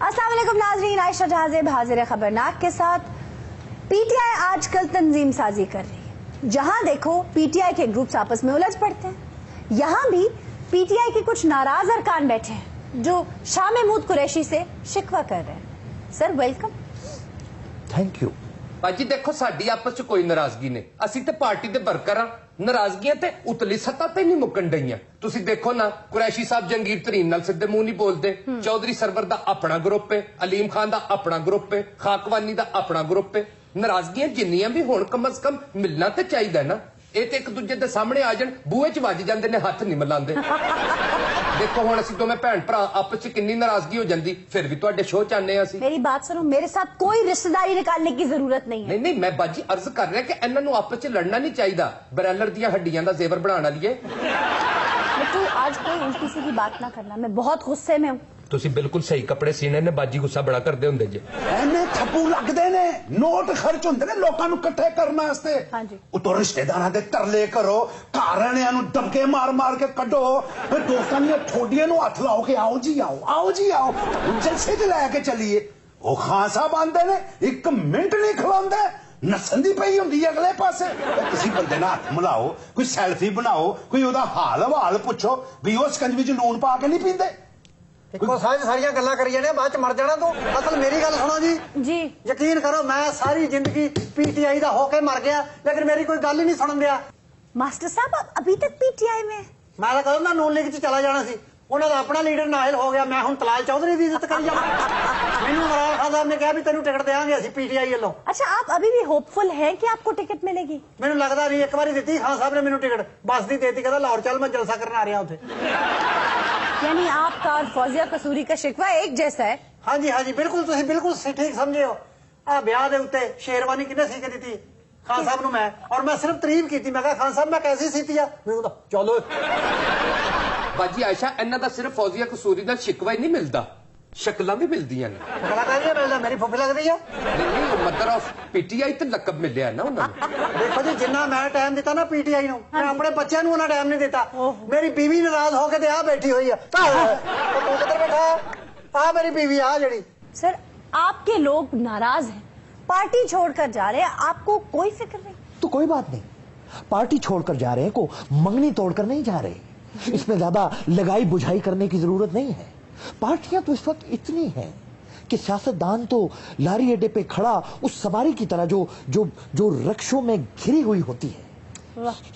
अस्सलाम वालेकुम नाज़रीन, आयशा जहाज़ेब हाजिर खबरनाक के साथ। पीटीआई आजकल तंजीम साजी कर रही है। जहां देखो पीटीआई के ग्रुप्स आपस में उलझ पड़ते हैं। यहां भी पीटीआई के कुछ नाराज अरकान बैठे हैं जो शाह महमूद कुरैशी से शिकवा कर रहे हैं। Sir welcome. Thank you. भाजी देखो साडी आपस च कोई नाराजगी नहीं, असी ते पार्टी दे वर्कर हां। नाराजगियां ते उतली सतह ते नहीं मुकन डईयां। तुसी देखो ना, कुरैशी साहब जंगीर तरीन नाल सिद्धे मुंह नहीं बोलते। चौधरी सरवर दा अपना ग्रुप है, अलीम खान दा अपना ग्रुप है, खाकवानी दा अपना ग्रुप है। नाराजगियां जिन्नियां भी होण कम अज कम मिलना ते चाहिदा ना। ਇਹ ਤੇ ਇੱਕ ਦੂਜੇ ਦੇ ਸਾਹਮਣੇ ਆ ਜਾਣ, ਬੂਹੇ 'ਚ ਵੱਜ ਜਾਂਦੇ ਨੇ, ਹੱਥ ਨਹੀਂ ਮਿਲਾਉਂਦੇ। देखो हुण असीं दोवें भैन भरा आपस च कितनी नाराजगी हो जाती, फिर भी तुहाडे शो च आने असीं। मेरी बात सुनो, मेरे साथ कोई रिश्तेदारी निकालने की जरूरत नहीं है। नहीं नहीं, मैं बाजी अर्ज कर रहा कि इन्हां नूं आपस च लड़ना नहीं चाहिए। ब्रैलर दी हड्डियां दा जेवर बनाने वाली है। मिट्टू आज कोई उल्टी सीधी बात ना करना, मैं बहुत गुस्से में हूँ। तुसी बिल्कुल सही कपड़े सीने ने, बाजी गुस्सा बड़ा करदे हुंदे जे। एने थप्पू लगदे ने, नोट खर्च हुंदे ने लोकां नूं इकट्ठे करन वास्ते। हाँ जी। उतो रिश्तेदारां दे तरले करो, घर वालियां नूं दबके मार मार के कड्डो, फिर दोस्तां दी ठोडियां नूं हथ लाओ कि आओ जी आओ, आओ जी आओ, जलसे च लैके चलिए। ओ खान साहब आंदे ने, एक मिनट नहीं खलोंदे, नस्सन दी पई हुंदी है अगले पासे। किसी बंदे नाल हथ मिलाओ, कोई सैल्फी बनाओ, कोई ओदा हाल हवाल पुछो भी ओ सकंजवी च लूण पा के नहीं पींदे। ਇੱਕੋ ਸਾਰੀਆਂ ਗੱਲਾਂ ਕਰੀ ਜਾਣੇ, ਬਾਅਦ ਚ ਮਰ ਜਾਣਾ ਤੂੰ। ਅਸਲ ਮੇਰੀ ਗੱਲ ਸੁਣੋ ਜੀ। ਯਕੀਨ ਕਰੋ, ਮੈਂ ਸਾਰੀ ਜ਼ਿੰਦਗੀ पीटीआई ਦਾ ਹੋ ਕੇ ਮਰ ਗਿਆ, ਲੇਕਿਨ ਮੇਰੀ ਕੋਈ ਗੱਲ ਹੀ ਨਹੀਂ ਸੁਣਨ ਦਿਆ। मास्टर साहब आप अभी तक पीटीआई में? ਮੈਂ ਤਾਂ ਕਦੋਂ ਨਾ ਨੂਨ ਲੀਗ ਚ ਚਲਾ ਜਾਣਾ ਸੀ। ਉਹਨਾਂ ਦਾ ਆਪਣਾ ਲੀਡਰ ਨਾਇਲ ਹੋ ਗਿਆ, ਮੈਂ ਹੁਣ ਤਲਾਲ ਚੌਧਰੀ ਦੀ ਇੱਜ਼ਤ ਕਰੀ ਜਾਵਾਂ। ਮੈਨੂੰ ਇਮਰਾਨ ਖਾਨ ਸਾਹਿਬ ਨੇ ਕਿਹਾ ਵੀ ਤੈਨੂੰ ਟਿਕਟ ਦੇਵਾਂਗੇ ਅਸੀਂ पीटीआई ਵੱਲੋਂ। अच्छा, आप अभी भी होपफुल हैं कि आपको टिकट मिलेगी? ਮੈਨੂੰ ਲੱਗਦਾ ਨਹੀਂ, ਇੱਕ ਵਾਰੀ ਦਿੱਤੀ ਖਾਨ ਸਾਹਿਬ ਨੇ ਮੈਨੂੰ ਟਿਕਟ, ਬੱਸ ਦੀ ਦੇਤੀ, ਕਹਿੰਦਾ ਲਾਹੌਰ ਚੱਲ, ਮੈਂ ਜਲਸਾ ਕਰਨ ਆ ਰਿਹਾ ਉੱਥੇ। यानी आपका और फौजिया कसूरी का शिकवा एक जैसा है? हाँ जी हाँ जी, बिल्कुल तुसीं बिल्कुल ठीक समझे हो। आ ब्याह दे उत्ते शेरवानी किन्ने सी के दी थी? खान साहब नूं मैं, और मैं सिर्फ तारीफ की थी। मैं कहा खान साहब मैं कैसी सीती आ? मैं कहता चलो बाजी आयशा, इन्हां दा सिर्फ फौजिया कसूरी दा शिकवा ही नहीं मिलदा, शक्लां भी मिलदियां ने। कलाकारी मिलदा, मेरी फुफी लगदी है। नहीं, मदर ऑफ पीटीआई ते लकब मिलिया ना उन्हां नूं। देखो जी, जिन्ना मैं टाइम दिता ना पीटीआई नूं, मैं अपने बच्चों नूं उन्ना टाइम नहीं दिता। मेरी बीवी नाराज होके ते आ बैठी हुई है। तू किधर बैठा? आ मेरी बीवी आ जेड़ी। सर आपके लोग नाराज हैं, पार्टी छोड़कर जा रहे हैं, आपको कोई फिक्र नहीं? तो कोई बात नहीं, पार्टी छोड़कर जा रहे हैं को मंगनी तोड़कर नहीं जा रहे। इसमें ज्यादा लगाई बुझाई करने की जरूरत नहीं है। पार्टियां तो इस वक्त इतनी हैं कि सियासतदान तो लारी अड्डे पे खड़ा उस सवारी की तरह जो जो जो रक्षों में घिरी हुई होती है,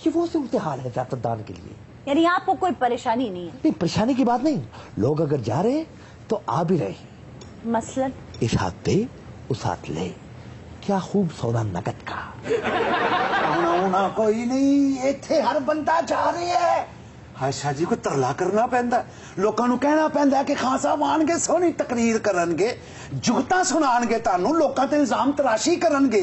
ये वो सूरत हाल है सियासतदान के लिए। यानी आपको कोई परेशानी नहीं है? नहीं, परेशानी की बात नहीं। लोग अगर जा रहे तो आ भी रहे। मसलन इस हाथ दे उस हाथ ले, क्या खूब सौदा नकद का। आना कोई नहीं, इत्थे हर बंदा जा रहे है। आयशा जी को तरला करना पैंदा, लोकां नूं कहना पैंदा कि खान साहब आणगे, सोहनी तकरीर करनगे, जुगतां सुणाणगे, तानूं लोकां ते इल्जाम तराशी करनगे,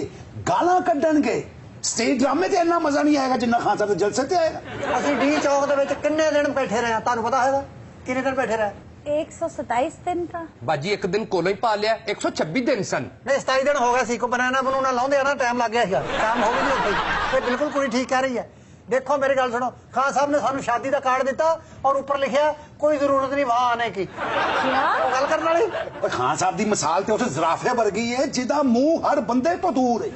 गालां कड्डणगे। स्टेज ड्रामे ते इन्ना मजा नहीं आएगा जिन्ना खान साहब दे जलसे ते आएगा। ਅਸੀਂ डी चौक ਦੇ ਵਿੱਚ ਕਿੰਨੇ ਦਿਨ ਬੈਠੇ ਰਹੇ, ਤੁਹਾਨੂੰ ਪਤਾ ਹੈਗਾ ਕਿੰਨੇ ਦਿਨ ਬੈਠੇ ਰਹੇ? 127 दिन का। बाजी एक दिन कोलों ही पा लिया, 126 दिन सन। नहीं 27 दिन हो गए सी को बनाना बनूना लाਉਂਦੇ ਆ ਨਾ, ਟਾਈਮ ਲੱਗ ਗਿਆ ਸੀਗਾ, ਕੰਮ ਹੋ ਗਈ ਨਹੀਂ ਉੱਥੇ। ਤੇ ਬਿਲकुल ਕੁੜੀ ਠੀਕ ਕਹਿ ਰਹੀ ਹੈ। देखो मेरी गल सुनो, खान साहब ने सानू शादी का कार्ड दिता और ऊपर लिखा कोई जरूरत नहीं वहां आने की। क्या गल करने वाली? खान साहब की मिसाल तो उस जिराफे वर्गी है जिदा मुंह हर बंदे तो दूर है।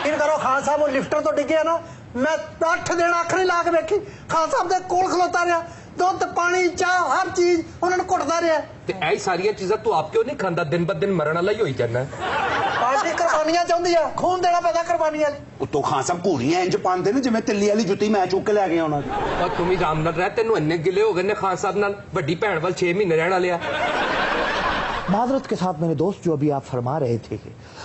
इन करो, खान साहब वो लिफ्टर तो डिगे ना, मैं 8 दिन अख नहीं ला के देखी, खान साहब दे कोल खलोता रहा, दुध पानी चाह हर चीज उन्होंने घुटता रहा। ते ऐ सारियां चीजां तू आप क्यों नहीं खांदा? दिन ब दिन मरण वाला ही होई जाना। पार्टी कुर्बानियां चाहती है, खून देना पैदा कुर्बानियां। उतो खान साहब घूरियां इंज पांदे ने जिवें तिल्ली वाली जुत्ती मैं चुक के लै गया उन्हां दी। और तुम ही राम नाल रह, तेनू इन्ने गिले हो गए ने खान साहब नाल, वड्डी भैन वाल 6 महीने रहण वाले आ। माजरत के साथ मेरे दोस्त, जो अभी आप फरमा रहे थे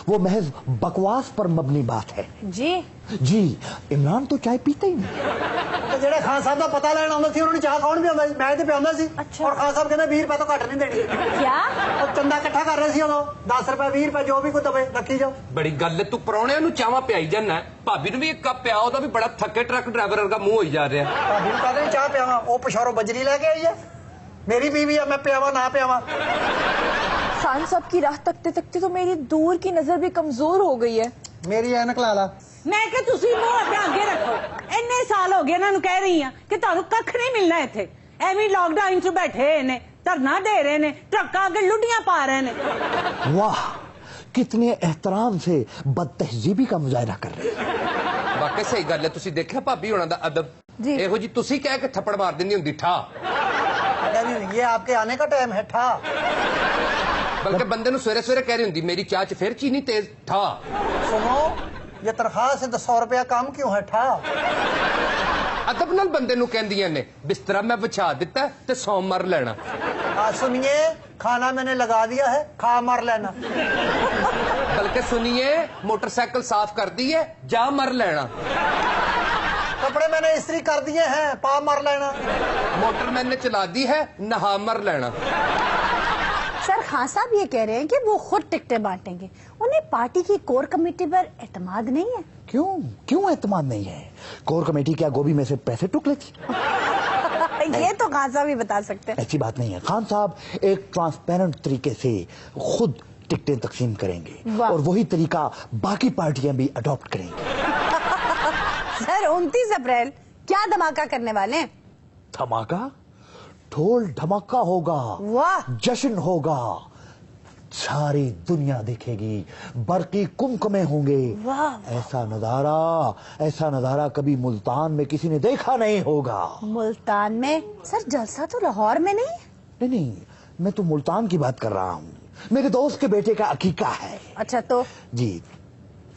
वो महज बकवास पर मबनी बात है। जी इमरान तो चाय पीते ही नहीं। जेड़े खान साहब का पता लैन आउंदे सी, उन्होंने चाह कौन पिआंदा सी? मैं ते पिआंदा सी। अच्छा। और खान साहब कहंदे 20 रुपए तो घट नहीं देनी। क्या? और चंदा इकट्ठा कर रहे सी उदों, 10 रुपए 20 रुपए जो भी कोई दवे रखी जाओ। बड़ी गल है, तू परौणियां नूं चावां पियाई जाना, भाभी नूं भी एक कप पिया, ओदा भी बड़ा थके ट्रक ड्राइवर वर्गा मुंह होई जा रहा। भाभी नूं कहंदे चाह पियावां, ओ पछौरों बजरी लेके आई है। मेरी बीवी है, मैं पियावां ना पियावां। खान साहब की राह तकते तकते तो मेरी दूर की नजर भी कमजोर हो गई है। मेरी ऐनक ला ला। मैं कि तुसी मुंह अपने आगे रखो, इन्ने साल हो गए इन्हां नूं कह रही हां कि तुहानूं कख नहीं मिलना इत्थे, एवें लॉकडाउन च बैठे ने, धरना दे रहे ने, ट्रक्का अगे लुटियां पा रहे ने। वाह, कितने एहतराम से बदतहजीबी का मुजाहरा कर रहे हैं। वाकई सही गल है। तुसी देखिया भाभी होना दा अदब, जी। एहो जी तुसी कह के थप्पड़ मार दिंदी हुंदी ठा, ये आपके आने का टाइम है ठा। बल्कि बंदे नु सवेरे सवेरे कह रही हुंदी मेरी चाह च फिर चीनी तेज ठा। सुनो, ये तनख्वाह से 100 रुपया कम क्यों है ठा? अदब नाल बंदे नु कहंदियां ने बिस्तरा मैं बिछा दिता है ते सौ मर लेना। सुनिए, खाना मैंने लगा दिया है, खा मर लेना। बल्कि सुनिए, मोटरसाइकिल साफ कर दी है, जा मर लेना। कपड़े मैंने इस्त्री कर दिए हैं, पा मर लेना। मोटर मैंने चला दी है, नहा मर लेना। सर खान साहब ये कह रहे हैं कि वो खुद टिकटें बांटेंगे, उन्हें पार्टी की कोर कमेटी पर एतमाद नहीं है। क्यों एतमाद नहीं है? कोर कमेटी क्या गोभी में से पैसे टुक लेती? ये तो खान साहब ही बता सकते हैं। ऐसी बात नहीं है। खान साहब एक ट्रांसपेरेंट तरीके से खुद टिकटें तकसीम करेंगे वाह। और वही तरीका बाकी पार्टियां भी अडॉप्ट करेंगी। सर 29 अप्रैल क्या धमाका करने वाले हैं? धमाका? ढोल धमाका होगा, वाह। जश्न होगा, सारी दुनिया देखेगी, बरकी कुमकुमे होंगे। वाह। ऐसा नजारा कभी मुल्तान में किसी ने देखा नहीं होगा। मुल्तान में? सर जलसा तो लाहौर में नहीं है। नहीं, मैं तो मुल्तान की बात कर रहा हूँ। मेरे दोस्त के बेटे का अकीका है। अच्छा तो जी,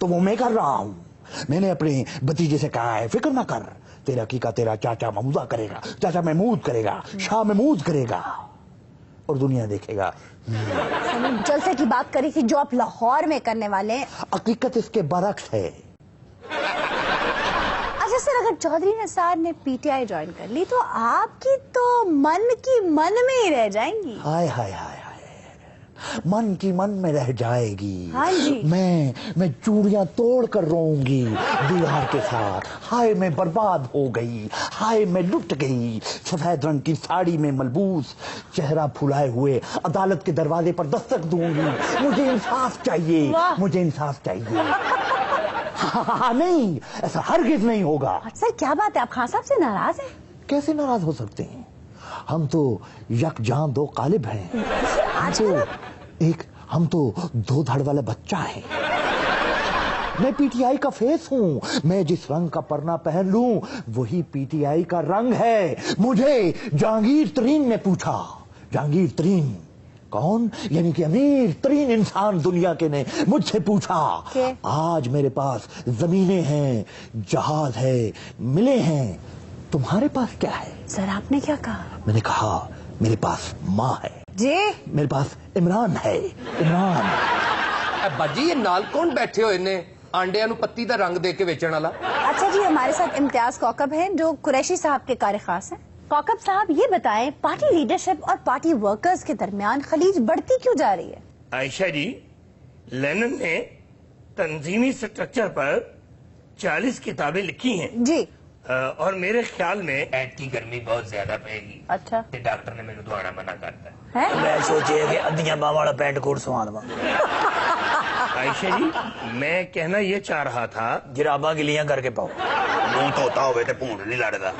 तो वो मैं कर रहा हूँ। मैंने अपने भतीजे से कहा है, फिक्र ना कर, तेरा अकीका तेरा चाचा महमूदा करेगा, चाचा महमूद करेगा, शाह महमूद करेगा और दुनिया देखेगा। जलसे की बात करी थी जो आप लाहौर में करने वाले हैं। हकीकत इसके बरक्स है। अच्छा सर, अगर चौधरी निसार ने पीटीआई ज्वाइन कर ली तो आपकी तो मन की मन में ही रह जाएंगी। हाय हाय हाय, मन की मन में रह जाएगी। हाँ जी। मैं चूड़ियां तोड़ कर रोऊंगी दीवार के साथ। हाय मैं बर्बाद हो गई, हाय मैं लुट गई। सफेद रंग की साड़ी में मलबूस, चेहरा फुलाए हुए अदालत के दरवाजे पर दस्तक दूंगी। मुझे इंसाफ चाहिए, मुझे इंसाफ चाहिए। हाँ, नहीं, ऐसा हरगिज नहीं होगा। सर क्या बात है, आप खान साहब से नाराज हैं? कैसे नाराज हो सकते हैं? हम तो यकजान दो कालिब हैं। हम तो दो धड़ वाला बच्चा है। मैं पीटीआई का फेस हूँ। मैं जिस रंग का परना पहन लूं वही पीटीआई का रंग है। मुझे जहांगीर तरीन ने पूछा। जहांगीर तरीन कौन? यानी कि अमीर तरीन इंसान दुनिया के ने मुझसे पूछा। आज मेरे पास जमीनें हैं, जहाज है, मिले हैं, तुम्हारे पास क्या है? सर आपने क्या कहा? मैंने कहा मेरे पास माँ है जी, मेरे पास इमरान है। इमरान बाजी ये नाल कौन बैठे हुए ने आंडिया नु पत्ती दा रंग दे के बेचण वाला? अच्छा जी, हमारे साथ इम्तियाज कौकब हैं जो कुरैशी साहब के कार खास हैं। कौकब साहब ये बताएं, पार्टी लीडरशिप और पार्टी वर्कर्स के दरमियान खलीज बढ़ती क्यों जा रही है? आयशा जी, लेनिन ने तंजीमी स्ट्रक्चर पर 40 किताबें लिखी हैं जी, और मेरे ख्याल में ऐतकी गर्मी बहुत ज्यादा पेगी। अच्छा। ते डॉक्टर ने मेनू दवाना मना करता है? मैं सोचे कि अद्धियां बांह वाला पैंट कोट सवा दवा। आयशा जी, मैं कहना ये चाह रहा था, जराबा गिलियां करके पाओ। मुंह धोता होवे ते भूंड नहीं लड़दा।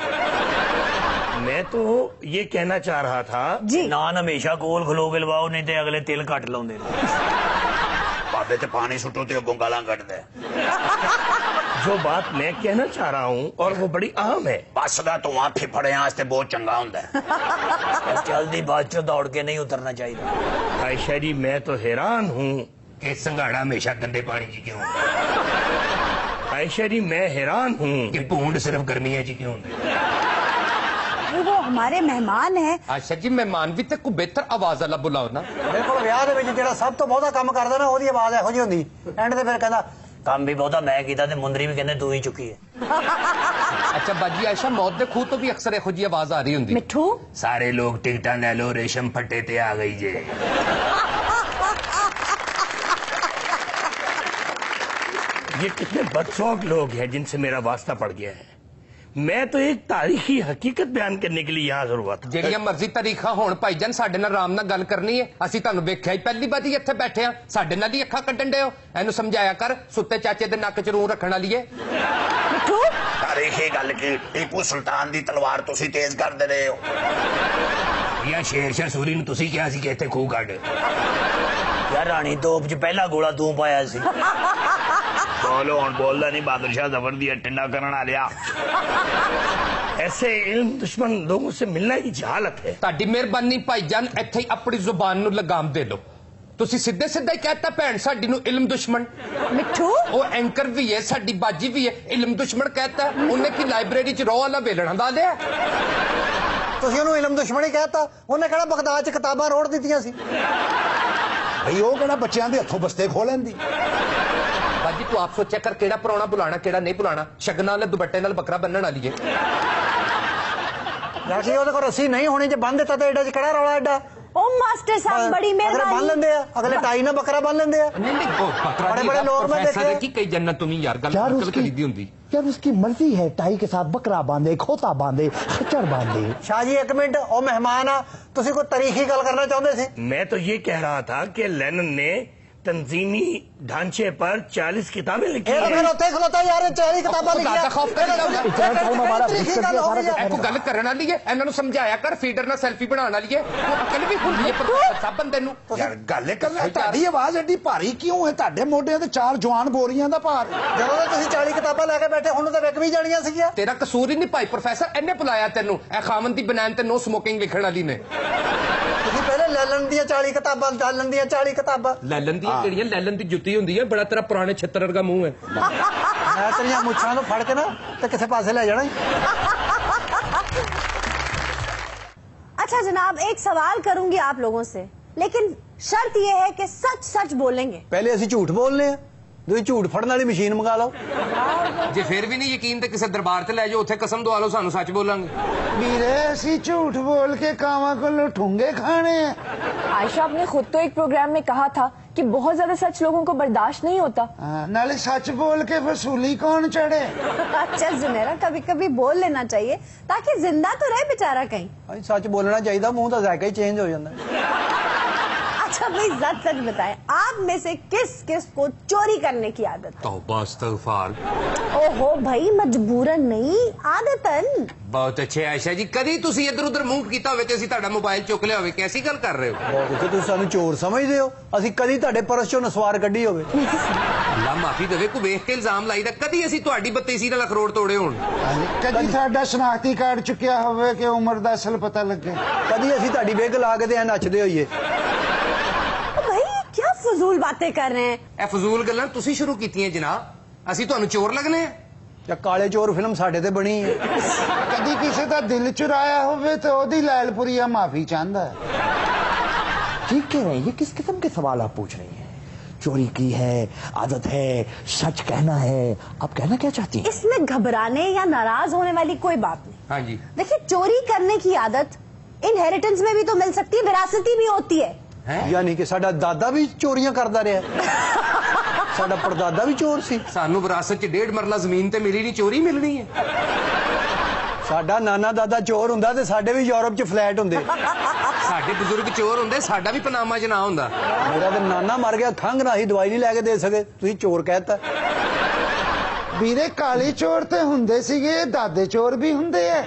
मैं तो ये कहना चाह रहा था जी, नान हमेशा कोल खलो के लवाओ, नहीं ते अगले तिल घट लाउंदे ने। बाबे ते पानी सुटो ते अगों गालां कढदे। जो बात मैं कहना चाह रहा हूँ और वो बड़ी अहम है। बस दा धुआं फिफड़ियां वास्ते बहुत चंगा हुंदा है। जल्दी बात चो दौड़ के नहीं उतरना चाहिए। आयशा जी, मैं तो हैरान हूँ कि संघाड़ा हमेशा गंदे पानी जी क्यों होता है। आयशा जी, मैं हैरान हूँ कि भूंड सिर्फ गर्मियां जी क्यों होता है। वो हमारे मेहमान हैं। आशा जी मेहमान भी ते कोई बेहतर आवाज वाला बुलाओ ना। बिल्कुल, विआह दे विच जेड़ा सब तो बहुता काम करदा ना, ओदी आवाज इहो जी हुंदी। एंड ते फिर कहंदा काम भी बहुता मैं कीता ते मुंदरी भी कहंदे तू ही चुकी है। अच्छा बाजी, आयशा मौत दे खूह तो भी अक्सर इहो जी आवाज आ रही हुंदी। मिठू, सारे लोग टिकटा ले लो, रेशम फट्टे ते आ गई जे। ये कितने बदसौक लोग हैं जिनसे मेरा वास्ता पड़ गया है। मैं तो एक तारीखी हकीकत बयान करने के लिए यहाँ जरूर था। ਜਿਹੜੀਆਂ ਮਰਜ਼ੀ ਤਾਰੀਖਾਂ ਹੋਣ ਭਾਈਜਾਨ, ਸਾਡੇ ਨਾਲ ਆਰਾਮ ਨਾਲ ਗੱਲ ਕਰਨੀ ਹੈ। ਅਸੀਂ ਤੁਹਾਨੂੰ ਵੇਖਿਆ ਹੀ ਪਹਿਲੀ ਵਾਰੀ ਇੱਥੇ ਬੈਠੇ ਆ, ਸਾਡੇ ਨਾਲ ਹੀ ਅੱਖਾਂ ਕੱਢਣ ਡਏ ਹੋ। ਇਹਨੂੰ ਸਮਝਾਇਆ ਕਰ, ਸੁੱਤੇ ਚਾਚੇ ਦੇ ਨੱਕ 'ਚ ਰੂੰ ਰੱਖਣ ਵਾਲੀ ਏ। मिठू, तारीखी गल की टीपू सुल्तान दी तलवार तुसी तेज कर दे रहे हो। ਯਾ ਸ਼ੇਰ ਸੂਰੀ ਨੂੰ ਤੁਸੀਂ ਕਿਹਾ ਸੀ ਕਿ ਇੱਥੇ ਖੂਹ ਕੱਢ ਯਾਰ ਰਾਣੀ ਤੋਪ 'ਚ ਪਹਿਲਾ ਗੋਲਾ ਤੂੰ ਪਾਇਆ ਸੀ बोलो ਹੁਣ बोलदा नहीं बहादुर शाह जफर दी ठंडा करना लिया ऐसे इल्म दुश्मन लोगों से मिलना ही जहालत है ਤੁਹਾਡੀ ਮਿਹਰਬਾਨੀ ਭਾਈਜਾਨ ਇੱਥੇ ਹੀ ਆਪਣੀ ਜ਼ੁਬਾਨ ਨੂੰ ਲਗਾਮ ਦੇ ਲਓ ਤੁਸੀਂ ਸਿੱਧੇ ਸਿੱਧਾ ਹੀ ਕਹਿਤਾ ਭੈਣ ਸਾਡੀ ਨੂੰ ਇਲਮ ਦੁਸ਼ਮਣ मिट्ठू ਉਹ ਐਂਕਰ ਵੀ ਹੈ ਸਾਡੀ ਬਾਜੀ ਵੀ ਹੈ ਇਲਮ ਦੁਸ਼ਮਣ ਕਹਿਤਾ ਉਹਨੇ ਕੀ ਲਾਇਬ੍ਰੇਰੀ 'ਚ ਰੋਹ ਵਾਲਾ ਵੇਲਣਾ ਦਾ ਲਿਆ ਤੁਸੀਂ ਉਹਨੂੰ ਇਲਮ ਦੁਸ਼ਮਣੀ ਕਹਿਤਾ ਉਹਨੇ ਕਿਹੜਾ ਬਗਦਾਦ 'ਚ ਕਿਤਾਬਾਂ ਰੋੜ ਦਿੱਤੀਆਂ ਸੀ ਭਈ ਉਹ ਕਿਹੜਾ ਬੱਚਿਆਂ ਦੇ ਹੱਥੋਂ ਬਸਤੇ ਖੋਹ ਲੈਂਦੀ ਬਾਜੀ ਤੂੰ ਆਪ ਸੋਚਿਆ ਕਰ ਕਿਹੜਾ ਪੁਰਾਣਾ ਬੁਲਾਣਾ ਕਿਹੜਾ ਨਹੀਂ ਬੁਲਾਣਾ ਸ਼ਗਨਾਂ ਵਾਲੇ ਦੁਪੱਟੇ ਨਾਲ ਬੱਕਰਾ ਬੰਨਣ ਵਾਲੀ ਹੈ ਯਾਰ ਜੀ ਉਹਦੇ ਕੋਲ ਰੱਸੀ ਨਹੀਂ ਹੋਣੀ ਜੇ ਬੰਨ ਦਿੱਤਾ ਤਾਂ ਐਡਾ 'ਚ ਕਿਹੜਾ ਰੌਲਾ ਐਡਾ ओ मास्टर साहब बड़ी ਅਗਲੇ ਬੰਨ मेहरबानी ਲੈਂਦੇ ਆ ਅਗਲੇ ਟਾਈ ਨਾਲ ਬੱਕਰਾ ਬੰਨ ਲੈਂਦੇ ਆ ਨਹੀਂ ਨਹੀਂ ਉਹ ਬੱਕਰਾ बड़े बड़े लोग में प्रोफेसर देखे। की कई जन्नत तुम यार गल यार कभी करी दी हुंदी यार उसकी मर्जी है टाई के साथ बकरा बांधे खोता बांधे खच्चर बांधे ਸ਼ਾਹ ਜੀ ਇੱਕ ਮਿੰਟ ਉਹ ਮਹਿਮਾਨ ਆ ਤੁਸੀਂ ਕੋਈ ਤਾਰੀਖੀ ਗੱਲ ਕਰਨਾ ਚਾਹੁੰਦੇ ਸੀ मैं तो ये कह रहा था कि लेनिन ने तंजीमी ढांचे पर 40 किताबें लिखी ਇਹ ਤਾਂ हैं ਫਿਰ ਉੱਥੇ ਖਲੋਤਾ ਯਾਰ 40 ਕਿਤਾਬਾਂ ਲਿਖੀਆਂ ਦਾਦਾ ਖੌਫ ਕਰੀ ਜਾਊਗਾ। ਤਾਰੀਖੀ ਗੱਲ ਹੋ ਗਈ ਇਹ ਕੋ ਗੱਲ ਕਰਨ ਵਾਲੀ ਹੈ ਇਹਨਾਂ ਨੂੰ ਸਮਝਾਇਆ ਕਰ ਫੀਡਰ ਨਾਲ ਸੈਲਫੀ ਬਣਾਉਣ ਵਾਲੀ ਹੈ ਉਹ ਅਕਲ ਵੀ ਹੁੰਦੀ ਹੈ ਪਰ ਸਭ ਬੰਦੇ ਨੂੰ ਯਾਰ ਗੱਲ ਇਹ ਕਰਨਾ ਤੁਹਾਡੀ ਆਵਾਜ਼ ਐਡੀ ਭਾਰੀ ਕਿਉਂ ਹੈ ਤੁਹਾਡੇ ਮੋਢਿਆਂ ਤੇ 4 ਜਵਾਨ ਬੋਰੀਆਂ ਦਾ ਭਾਰ ਜਦੋਂ ਦਾ ਤੁਸੀਂ 40 ਕਿਤਾਬਾਂ ਲੈ ਕੇ ਬੈਠੇ ਹੁਣ ਤਾਂ ਵਿਕ ਵੀ ਜਾਣੀਆਂ ਸੀਗੀਆਂ ਤੇਰਾ ਕਸੂਰ ਹੀ ਨਹੀਂ ਭਾਈ ਪ੍ਰੋਫੈਸਰ ਇਹਨੇ ਬੁਲਾਇਆ ਤੈਨੂੰ ਇਹ ਖਾਮਨ ਦੀ ਬਨਾਨ ਤੇ ਨੋ ਸਮੋਕਿੰਗ ਲਿਖਣ ਵਾਲੀ ਨੇ ਤੁਸੀਂ ਪਹਿਲੇ ਲੈਲਨ ਦੀਆਂ 40 ਕਿਤਾਬਾਂ ਡਾਲਨ ਦੀਆਂ 40 ਕਿਤਾਬਾਂ ਲੈਲਨ ਦੀਆਂ ਕਿਹੜੀਆਂ ਲੈਲਨ ਦੀ ਜੁੱਤੀ ਹੁੰਦੀ ਹੈ ਬੜਾ ਤੇਰਾ ਪੁਰਾਣੇ ਛੱਤਰ ਵਰਗਾ ਮੂੰਹ ਹੈ ਮੈਂ ਤੇਰੀਆਂ ਮੁੱਛਾਂ ਨੂੰ ਫੜ ਕੇ ਨਾ ਤੇ ਕਿਸੇ ਪਾਸੇ ਲੈ ਜਾਣਾ अच्छा जनाब एक सवाल करूंगी आप लोगों से लेकिन शर्त यह है कि सच सच बोलेंगे ਪਹਿਲੇ ਅਸੀਂ ਝੂਠ ਬੋਲਨੇ ਆ ਤੁਸੀਂ ਝੂਠ ਫੜਨ ਵਾਲੀ ਮਸ਼ੀਨ ਮੰਗਾ ਲਓ ਜੇ ਫਿਰ ਵੀ ਨਹੀਂ ਯਕੀਨ ਤੇ ਕਿਸੇ ਦਰਬਾਰ ਤੇ ਲੈ ਜਾਓ ਉੱਥੇ ਕਸਮ ਦਵਾ ਲਓ ਸਾਨੂੰ ਸੱਚ ਬੋਲਾਂਗੇ ਵੀਰੇ ਅਸੀਂ ਝੂਠ ਬੋਲ ਕੇ ਕਾਵਾਂ ਕੋਲੋਂ ਠੁੰਗੇ ਖਾਣੇ ਆ आयशा आपने खुद तो एक प्रोग्राम में कहा था कि बहुत ज्यादा सच लोगों को बर्दाश्त नहीं होता। नाले सच बोल के वसूली कौन चढ़े अच्छा जुमेरा कभी कभी बोल लेना चाहिए ताकि जिंदा तो रहे बेचारा कहीं ਅਸੀਂ ਸੱਚ ਬੋਲਣਾ ਚਾਹੀਦਾ ਮੂੰਹ ਦਾ ਜ਼ਾਇਕਾ ਹੀ ਚੇਂਜ ਹੋ ਜਾਂਦਾ अच्छा भाई सच सच बताएं आप में से किस किस को चोरी करने की आदत तौबा इस्तगफार है ओहो भाई मजबूरन नहीं आदतन ਬਹੁਤ ਅੱਛੇ ਆਇਸ਼ਾ ਜੀ ਕਦੀ ਤੁਸੀਂ ਇੱਧਰ ਉੱਧਰ ਮੂੰਹ ਕੀਤਾ ਹੋਵੇ ਤੇ ਅਸੀਂ ਤੁਹਾਡਾ ਮੋਬਾਈਲ ਚੁੱਕ ਲਿਆ ਹੋਵੇ ਕੈਸੀ ਗੱਲ ਕਰ ਰਹੇ ਹੋ ਬਹੁਤ ਕਿ ਤੁਸੀਂ ਸਾਨੂੰ ਚੋਰ ਸਮਝਦੇ ਹੋ ਅਸੀਂ ਕਦੀ ਤੁਹਾਡੇ ਪਰਸ ਚੋਂ ਨਸਵਾਰ ਕੱਢੀ ਹੋਵੇ ਅੱਲਾ ਮਾਫੀ ਦੇਵੇ ਕੋ ਵੇਖ ਕੇ ਇਲਜ਼ਾਮ ਲਾਈਦਾ ਕਦੀ ਅਸੀਂ ਤੁਹਾਡੀ ਬੱਤੀਸੀ ਨਾਲ ਅਖਰੋੜ ਤੋੜੇ ਹੋਣ ਕਦੀ ਸਾਡਾ ਸ਼ਨਾਖਤੀ ਕਾਰਡ ਚੁੱਕਿਆ ਹੋਵੇ ਕਿ ਉਮਰ ਦਾ ਅਸਲ ਪਤਾ ਲੱਗੇ ਕਦੀ ਅਸੀਂ ਤੁਹਾਡੀ ਵਿਗ ਲਾ ਕੇ ਤੇ ਐ ਨੱਚਦੇ ਹੋਈਏ भाई क्या फजूल बातें कर रहे हैं ਇਹ ਫਜ਼ੂਲ ਗੱਲਾਂ ਤੁਸੀਂ ਸ਼ੁਰੂ ਕੀਤੀਆਂ ਜਨਾਬ ਅਸੀਂ ਤੁਹਾਨੂੰ ਚੋਰ ਲੱਗਨੇ ਆ ਜਾਂ ਕਾਲੇ ਚੋਰ ਫਿਲਮ ਸਾਡੇ ਤੇ ਬਣੀ ਹੈ ਕਦੀ ਕਿਸੇ ਦਾ ਦਿਲ ਚੁਰਾਇਆ ਹੋਵੇ ਤੇ ਉਹਦੀ ਲੈਲਪੁਰੀਆ ਮਾਫੀ ਚਾਹੁੰਦਾ ਹੈ ठीक कह रहे हैं ये किस किस्म के सवाल आप पूछ रही हैं चोरी की है आदत है सच कहना है आप कहना क्या चाहती हैं इसमें घबराने या नाराज होने वाली कोई बात नहीं हाँ जी देखिए चोरी करने की आदत इनहेरिटेंस में भी तो मिल सकती है विरासती भी होती है ਯਾਨੀ ਕਿ ਸਾਡਾ ਦਾਦਾ ਵੀ ਚੋਰੀਆਂ ਕਰਦਾ ਰਿਹਾ ਸਾਡਾ ਪੜਦਾਦਾ ਵੀ ਚੋਰ ਸੀ ਸਾਨੂੰ ਵਿਰਾਸਤ 'ਚ 1.5 ਮਰਲਾ ਜ਼ਮੀਨ ਤੇ ਮਿਲੀ ਨਹੀਂ ਚੋਰੀ ਮਿਲਣੀ ਹੈ ਸਾਡਾ ਨਾਨਾ ਦਾਦਾ ਚੋਰ ਹੁੰਦਾ ਤੇ ਸਾਡੇ ਵੀ ਯੂਰਪ 'ਚ ਫਲੈਟ ਹੁੰਦੇ ਸਾਡੇ ਬਜ਼ੁਰਗ ਚੋਰ ਹੁੰਦੇ ਸਾਡਾ ਵੀ ਪਨਾਮਾ 'ਚ ਨਾ ਹੁੰਦਾ ਮੇਰਾ ਤੇ ਨਾਨਾ ਮਰ ਗਿਆ ਖੰਘ ਰਾਹੀ ਦਵਾਈ ਨਹੀਂ ਲੈ ਕੇ ਦੇ ਸਕੇ ਤੁਸੀਂ ਚੋਰ ਕਹਿਤਾ ਵੀਰੇ ਕਾਲੇ ਚੋਰ ਤੇ ਹੁੰਦੇ ਸੀਗੇ ਦਾਦੇ ਚੋਰ ਵੀ ਹੁੰਦੇ ਐ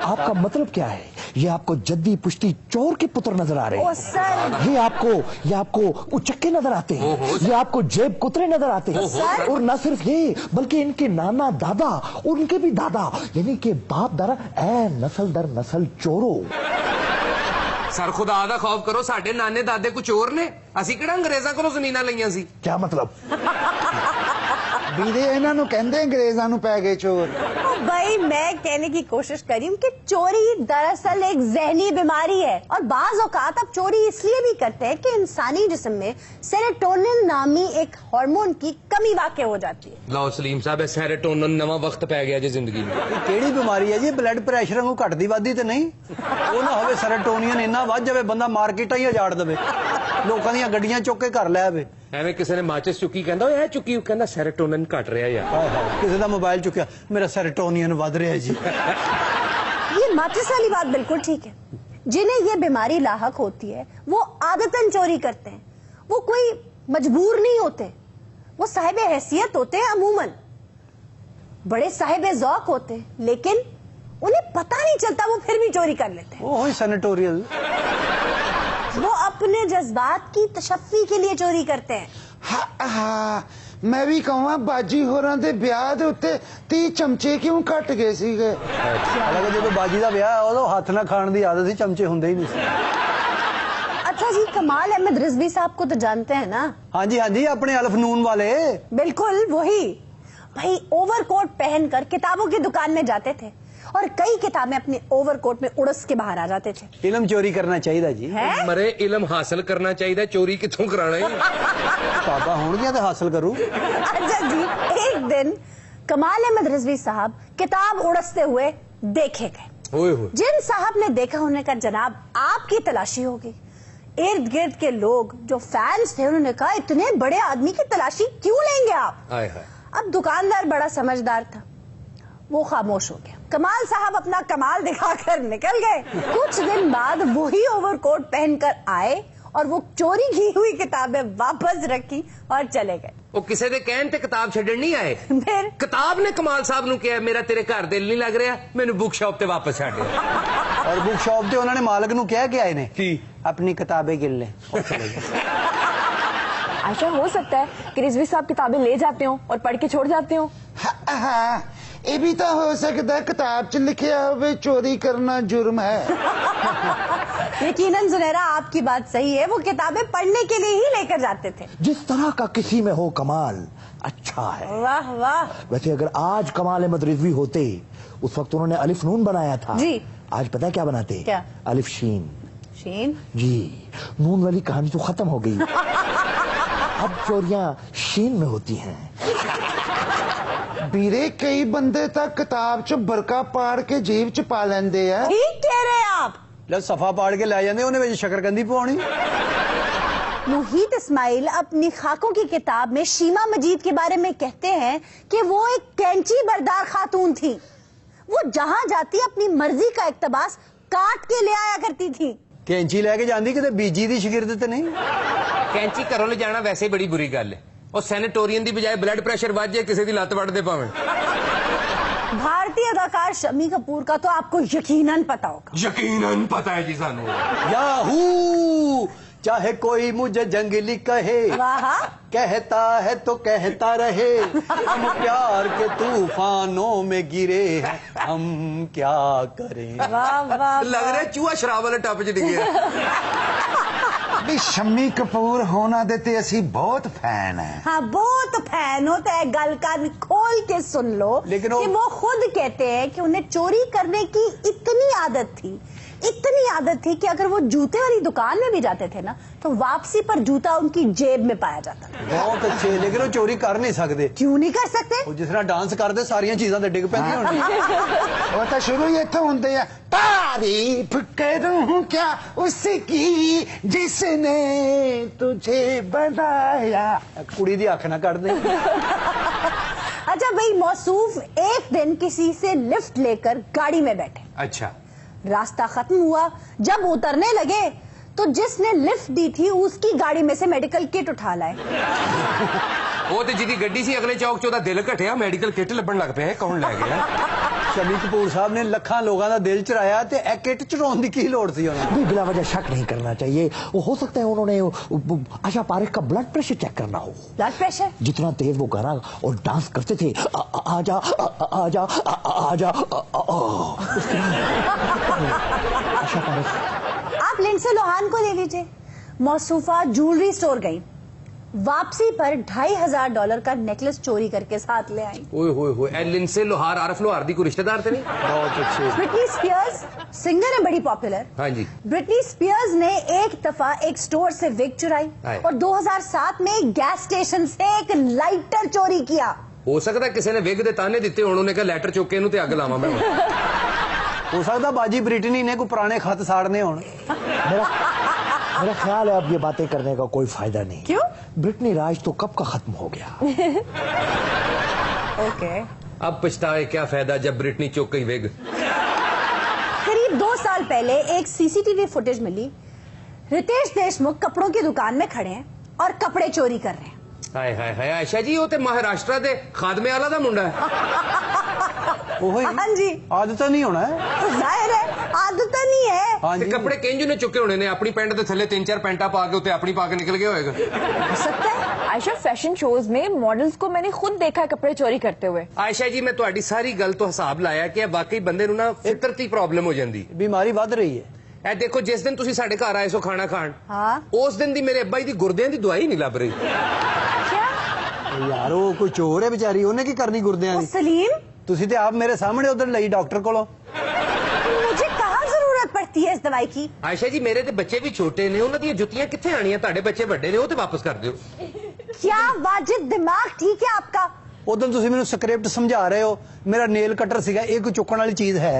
आपका मतलब क्या है ये आपको जद्दी पुश्ती चोर के पुत्र नजर आ रहे ओ हैं सर ये आपको उचक्के नजर आते हैं ये आपको जेब कुतरे नजर आते हैं और न सिर्फ ये बल्कि इनके नाना दादा उनके भी दादा यानी कि बाप दादा ऐ नस्ल दर नस्ल चोरों ਸਰ ਖੁਦਾ ਦਾ ਖੌਫ ਕਰੋ ਸਾਡੇ ਨਾਨੇ ਦਾਦੇ ਕੋ ਚੋਰ ਨੇ ਅਸੀਂ ਕਿਹੜਾ ਅੰਗਰੇਜ਼ਾਂ ਕੋਲੋਂ ਜ਼ਮੀਨਾਂ ਲਈਆਂ ਸੀ क्या मतलब ਵੀਰੇ ਇਹਨਾਂ ਨੂੰ ਕਹਿੰਦੇ ਅੰਗਰੇਜ਼ਾਂ ਨੂੰ ਪੈ ਗਏ ਚੋਰ ओ भाई मैं कहने की कोशिश कर रही हूँ कि चोरी दरअसल एक जहनी बीमारी है और बाज औकात आप चोरी इसलिए भी करते हैं कि इंसानी जिस्म में सेरोटोनिन नामी एक हार्मोन की कमी वाक़ हो जाती है ਲਓ ਸਲੀਮ ਸਾਹਿਬ ਇਹ ਸੈਰੋਟੋਨਨ ਨਵਾਂ ਵਕਤ ਪੈ ਗਿਆ ਜੇ ਜ਼ਿੰਦਗੀ ਨੂੰ ਇਹ ਕਿਹੜੀ ਬਿਮਾਰੀ ਹੈ ਜੀ ਬਲੱਡ ਪ੍ਰੈਸ਼ਰ ਨੂੰ ਘਟਦੀ ਵੱਧਦੀ ਤੇ ਨਹੀਂ ਉਹ ਨਾ ਹੋਵੇ ਸੈਰੋਟੋਨੀਨ ਇੰਨਾ ਵੱਧ ਜਾਵੇ ਬੰਦਾ ਮਾਰਕੀਟਾਂ ਹੀ ਉਜਾੜ ਦੇਵੇ ਲੋਕਾਂ ਦੀਆਂ ਗੱਡੀਆਂ ਚੁੱਕ ਕੇ ਘਰ ਲੈ ਆਵੇ ਐਵੇਂ ਕਿਸੇ ਨੇ ਮਾਚਿਸ ਚੁੱਕੀ ਕਹਿੰਦਾ ਓਏ ਇਹ ਚੁੱਕੀ ਕਹਿੰਦਾ ਸੈਰੋਟੋਨਨ ਘਟ ਰਿਹਾ ਯਾਰ ਹਾਏ ਹਾਏ ਕਿਸੇ ਦਾ ਮੋਬਾਈਲ ਚੁੱਕਿਆ ਮੇਰਾ ਸੈਰੋਟੋਨੀਨ ਵੱਧ ਰਿਹਾ ਜੀ ये माचिस वाली बात बिल्कुल ठीक है जिन्हें ये बीमारी लाहक होती है वो आदतन चोरी करते हैं वो कोई मजबूर नहीं होते वो साहिब हैसियत होते हैं अमूमन बड़े साहिब ज़ौक होते हैं लेकिन उन्हें पता नहीं चलता, वो फिर भी चोरी कर लेते हैं। वो सेनेटोरियल। वो अपने जज्बात की तशफ़ी के लिए चोरी करते हैं। हाँ, मैं भी कहूँ बाजी होरां दे ब्याह दे उत्ते 30 चमचे क्यों घट गए सीगे? हालांकि जो बाजी का ब्याह है वो हाथ ना खाने की आदत ही, चमचे होंगे ही नहीं। अच्छा जी, कमाल अहमद रिजवी साहब को तो जानते हैं ना? हाँ जी, अपने अल्फनून वाले। बिल्कुल वही भाई, ओवरकोट पहनकर किताबों की दुकान में जाते थे और कई किताबें अपने ओवरकोट में उड़स के बाहर आ जाते थे। इलम चोरी करना चाहिए जी। मरे इलम हासिल करना चाहिए, चोरी कितों कराना है? पापा होंगे तो हासिल करूं। अच्छा जी, एक दिन कमाल अहमद रिजवी साहब किताब उड़सते हुए देखे गए। जिन साहब ने देखा उन्होंने कहा, जनाब आपकी तलाशी होगी। इर्द गिर्द के लोग जो फैंस थे उन्होंने कहा, इतने बड़े आदमी की तलाशी क्यों लेंगे आप? अब दुकानदार बड़ा समझदार था, वो खामोश हो गया। कमाल साहब अपना कमाल दिखाकर निकल गए। कुछ दिन बाद वही ओवरकोट पहनकर आए और वो चोरी की हुई किताबें वापस रखी और चले गए। वो किसी दे कहन ते किताब छड्डण नहीं आए, फिर किताब ने कमाल साहब नु कहा, मेरा तेरे घर दिल नहीं लग रहा, मैनू बुक शॉप ते वापस छड्ड। और बुक शॉप ते उन्होंने मालक नु क्या आए ने कि अपनी किताबें गिन ले और चले गए। आयशा, हो सकता है कि रिजवी साहब किताबें ले जाते हो और पढ़ के छोड़ जाते हो। हाँ, ये भी तो हो सकता है किताब च लिखिया हुए चोरी करना जुर्म है। यकीनन जुनैरा आपकी बात सही है, वो किताबें पढ़ने के लिए ही लेकर जाते थे। जिस तरह का किसी में हो कमाल अच्छा है। वाह वाह। वैसे अगर आज कमाल अहमद रिजवी होते, उस वक्त उन्होंने अलिफ नून बनाया था जी, आज पता है क्या बनाते? क्या? अलिफ शीन। शीन जी, नून वाली कहानी तो खत्म हो गई। अब चोरियां शीन में होती हैं। बीरे कई बंदे तक किताब च बरका पाड़ के जेब च पा लेंदे है। ठीक कह रहे हैं आप। जब सफा पाड़ के लै जाते उन्हें शकरकंदी पवानी। मुहीत इस्माइल अपनी खाकों की किताब में शीमा मजीद के बारे में कहते हैं कि वो एक कैंची बरदार खातून थी। वो जहां जाती अपनी मर्जी का इक्तबास काट के ले आया करती थी। कैंची लेके जाती किते बीजी दी शिगिर्द ते नहीं। कैंची घरों ले जाना वैसे ही बड़ी बुरी गल है। और सैनिटोरियन की बजाय ब्लड प्रेशर बढ़ जाए, किसी की लत वड़ दे पावे। भारतीय अदाकार शम्मी कपूर का तो आपको यकीनन पता होगा। यकीनन पता है जी सानू। याहू, चाहे कोई मुझे जंगली कहे, वाह, कहता है तो कहता रहे, हम प्यार के तूफानों में गिरे हैं, हम क्या करें। वाह वाह। लग रहा है चूहा शराब वाले टप च डिग्या। भी शम्मी कपूर होना देते असी बहुत फैन है। हाँ, बहुत फैन होता है। गल कान खोल के सुन लो। लेकिन कि वो खुद कहते हैं कि उन्हें चोरी करने की इतनी आदत थी कि अगर वो जूते वाली दुकान में भी जाते थे ना, तो वापसी पर जूता उनकी जेब में पाया जाता था। बहुत अच्छे, लेकिन वो चोरी कर नहीं सकते। क्यों नहीं कर सकते? वो जिस तरह डांस करते सारिया चीजा ते डिग पैंदियां होंदियां। वो तो शुरू ही इत्थों होंदे है, तारीफ करूं क्या उसकी जिसने तुझे बनाया। कुड़ी दी अख ना कट दे। अच्छा भाई, मौसूफ एक दिन किसी से लिफ्ट लेकर गाड़ी में बैठे। अच्छा, रास्ता खत्म हुआ, जब उतरने लगे तो जिसने लिफ्ट दी थी उसकी गाड़ी में से मेडिकल किट उठा लाए। वो तो जिदी गड्डी सी अगले चौक चौदा दिल घटिया, मेडिकल किट लबन लग पे, कौन लै गया? शम्मी कपूर साहब ने लखा लोगों का दिल चुराया, ते ए किट चुराने की की लोड़ थी उन्हें? भी बिला वजह शक नहीं करना चाहिए। वो हो सकता है उन्होंने आशा पारेख का ब्लड प्रेशर चेक करना हो। Blood pressure? जितना तेज वो गाना और डांस करते थे, आजा आजा आजा, आशा पारेख। आप लिंडसे लोहान को ले लीजिए। मौसूफा ज्वेलरी स्टोर गई, वापसी पर $2500 का नेकलेस चोरी करके साथ ले आई। ओए होए होए, लिंडसे लोहार आरफ लोहार दी कोई रिश्तेदार थे नहीं? बहुत अच्छे। ब्रिटनी स्पीयर्स सिंगर है, बड़ी पॉपुलर। हाँ जी। ब्रिटनी स्पीयर्स ने एक दफा एक स्टोर से विग चुराई और 2007 में एक गैस स्टेशन से एक लाइटर चोरी किया। हो सकता है किसी ने विग दे ताने दिते, उन्होंने कहा लेटर चुके नु ते अग लावा मैं। हो सकता बाजी ब्रिटनी ने कोई पुराने खत साड़ने हों। मेरा ख्याल है अब ये बातें करने का कोई फायदा नहीं। क्यों? ब्रिटनी राज तो कब का खत्म हो गया। ओके। अब पछताए क्या फायदा जब ब्रिटनी चुक गई विग। करीब 2 साल पहले एक सीसीटीवी फुटेज मिली। रितेश देशमुख कपड़ों की दुकान में खड़े हैं और कपड़े चोरी कर रहे हैं। हाय हाय हाय आयशा जी वो ते महाराष्ट्र दे खादमे वाला दा मुंडा है। हाँ जी आदत नहीं होना है, तो जाहिर है आदत नहीं है। हाँ ते जी कपड़े किंज ने चुके होने ने अपनी पैंट दे थल्ले 3-4 पैंटा पा के उते अपनी पा के निकल गया होएगा। हो सकता है। आयशा फैशन शोज में मॉडल्स को मैंने खुद देखा है कपड़े चोरी करते हुए। आयशा जी मैं ਤੁਹਾਡੀ ਸਾਰੀ ਗੱਲ ਤੋਂ ਹਿਸਾਬ ਲਾਇਆ ਕਿ ਵਾਕਈ ਬੰਦੇ ਨੂੰ ਨਾ ਫਿਤਰਤੀ ਪ੍ਰੋਬਲਮ ਹੋ ਜਾਂਦੀ। बीमारी बढ़ रही है। ਇਹ ਦੇਖੋ ਜਿਸ ਦਿਨ ਤੁਸੀਂ ਸਾਡੇ ਘਰ ਆਏ ਸੋ ਖਾਣਾ ਖਾਣ हाँ ਉਸ ਦਿਨ ਦੀ ਮੇਰੇ ਅੱਬਾ ਜੀ ਦੀ ਗੁਰਦਿਆਂ ਦੀ ਦਵਾਈ ਨਹੀਂ ਲੱਭ ਰਹੀ। क्या यार वो कोई चोर है बेचारी, उन्हें की करनी गुर्दियां वो दी। सलीम तुसी ते आप मेरे सामने उधर लई डॉक्टर कोलों। मुझे कहाँ जरूरत पड़ती है इस दवाई की। ਆਇਸ਼ਾ ਜੀ ਮੇਰੇ ਤੇ ਬੱਚੇ ਵੀ ਛੋਟੇ ਨੇ ਉਹਨਾਂ ਦੀਆਂ ਜੁੱਤੀਆਂ ਕਿੱਥੇ ਆਣੀਆਂ ਤੁਹਾਡੇ ਬੱਚੇ ਵੱਡੇ ਨੇ ਉਹ ਤੇ ਵਾਪਸ ਕਰ ਦਿਓ। क्या वाजिद दिमाग ठीक है आपका। उधर तुसी मेनू स्क्रिप्ट समझा रहे हो, मेरा नेल कटर सीगा, ये कोई चुकन वाली चीज है?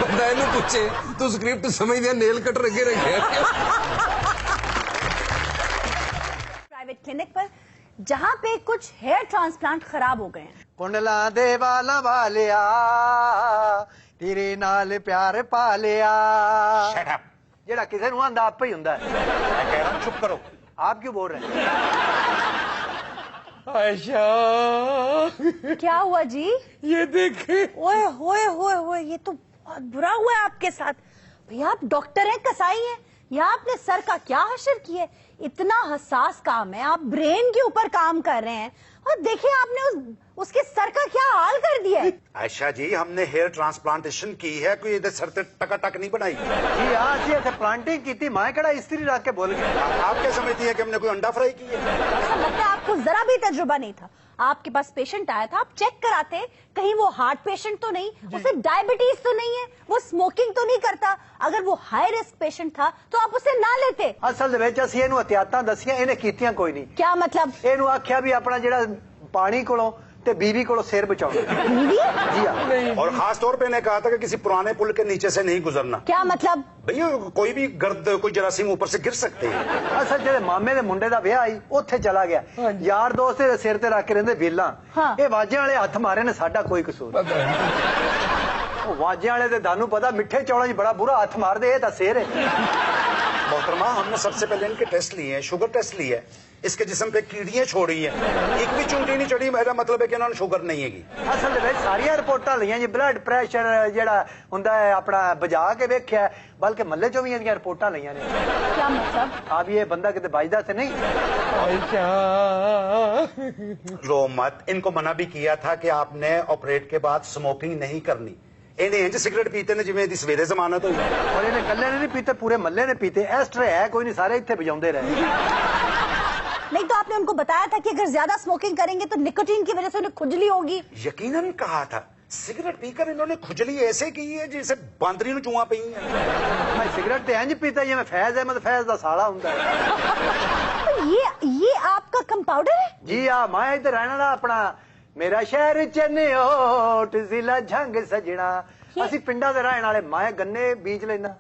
ਬੰਦਾ ਇਹਨੂੰ ਪੁੱਛੇ ਤੂੰ ਸਕ੍ਰਿਪਟ ਸਮਝਦੇ ਨੇਲ ਕਟਰ ਅੱਗੇ ਰੱਖਿਆ। प्राइवेट क्लिनिक पर जहाँ पे कुछ हेयर ट्रांसप्लांट खराब हो गए हैं। कुंडला दे वाला वालिया तेरे नाल प्यार पा लिया। Shut up. जेड़ा किसे नु आंदा आपे ही हुंदा है। मैं कह रहा हूँ चुप करो। आप क्यों बोल रहे हैं? आयशा क्या हुआ जी? ये देखे ओए होए होए होए ये तो बहुत बुरा हुआ है आपके साथ। भैया आप डॉक्टर हैं कसाई हैं या आपने सर का क्या हशर किया है? इतना हसास काम है, आप ब्रेन के ऊपर काम कर रहे हैं और देखिए आपने उसके सर का क्या हाल कर दिया है। आयशा जी हमने हेयर ट्रांसप्लांटेशन की है, कोई इधर सर ते टका नहीं बनाई। जी हाँ जी ऐसे प्लांटिंग की थी, मैं कड़ा स्त्री रख के बोल गया। आप क्या समझती है कि हमने कोई अंडा फ्राई की है? ऐसा लगता है आपको जरा भी तजुर्बा नहीं था। आपके पास पेशेंट आया था, आप चेक कराते कहीं वो हार्ट पेशेंट तो नहीं, उसे डायबिटीज तो नहीं है, वो स्मोकिंग तो नहीं करता। अगर वो हाई रिस्क पेशेंट था तो आप उसे ना लेते। असल दे विच असीं इहनूं एहतियातां दसियां, इहने कीतियां कोई नहीं। क्या मतलब? इहनूं आख्या भी अपना जिहड़ा पानी कोलों ते बीवी कोलों सिर बचाओ। बीवी? जी हाँ। और खास तौर पे इन्हें कहा था कि किसी पुराने पुल के नीचे से नहीं गुजरना। क्या मतलब? भैया कोई भी गर्द कोई जरासीम ऊपर से गिर सकते हैं। असल जेडे मामे दे मुंडे दा विआह आई उत्थे चला गया, यार दोस्त दे सिर ते रख के रहिंदे वेला। हाँ। ये वाजे वाले हथ मारे ने, साडा कोई कसूर। ओ वाजे वाले ते दानू पता मिठे चौड़ां च बड़ा बुरा हथ मार दे, ये तां सिर है। मोहतरमा हमने सबसे पहले इनके टेस्ट लिए हैं, शुगर टेस्ट ली है, इसके जिस्म पे कीड़ियां छोड़ी हैं, एक भी चूंटी नहीं चढ़ी, मेरा मतलब है कि इन्होंने शुगर नहीं है। असल दे विच सारियां रिपोर्टां लईयां जी, ब्लड प्रेशर जेड़ा हुंदा है अपना बजा के वेख्या, बल्कि मल्ले चों भी इहदियां रिपोर्टां लईयां ने। क्या मतलब? अब ये बंदा किते बजदा ते नहीं? रो मत, इनको मना भी किया था कि आपने ऑपरेट के बाद स्मोकिंग नहीं करनी। इन्हें इंज सिगरेट पीते ने जिवें दी सवेरे जमानत हुई। और इन्हें कल्ले ने नहीं पीते, पूरे मल्ले ने पीते। एस्ट्रे है कोई नहीं, सारे इत्थे बजाउंदे रहे। नहीं तो आपने उनको बताया था कि अगर ज्यादा स्मोकिंग करेंगे तो निकोटीन की वजह से उन्हें खुजली होगी। यकीनन कहा था, सिगरेट पीकर इन्होंने खुजली ऐसे की है जैसे बांदरी नु चूहा पई है। मैं सिगरेट ते इंज पीता जिवें फैज अहमद फैज दा साला हुंदा है। तो ये आपका कंपाउंडर है? जी हाँ, मैं इधर रहना ना अपना, मेरा शहर चन्योट जिला झंग सजना। ਅਸੀਂ ਪਿੰਡਾਂ ਦੇ ਰਹਿਣ ਵਾਲੇ। ਮੈਂ ਗੰਨੇ ਬੀਜ ਲੈਣਾ,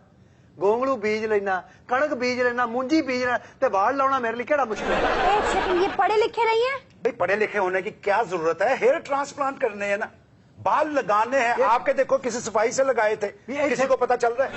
गोंगलू बीज लेना, कणक बीज लेना, मूंजी बीज लेना, ते वाल लाना मेरे लिए केड़ा मुश्किल है? एक सेकंड, ये पढ़े लिखे नहीं है? भाई पढ़े लिखे होने की क्या जरूरत है, हेयर ट्रांसप्लांट करने हैं ना, बाल लगाने हैं। आपके देखो किसी सफाई से लगाए थे, किसी को पता चल रहा है?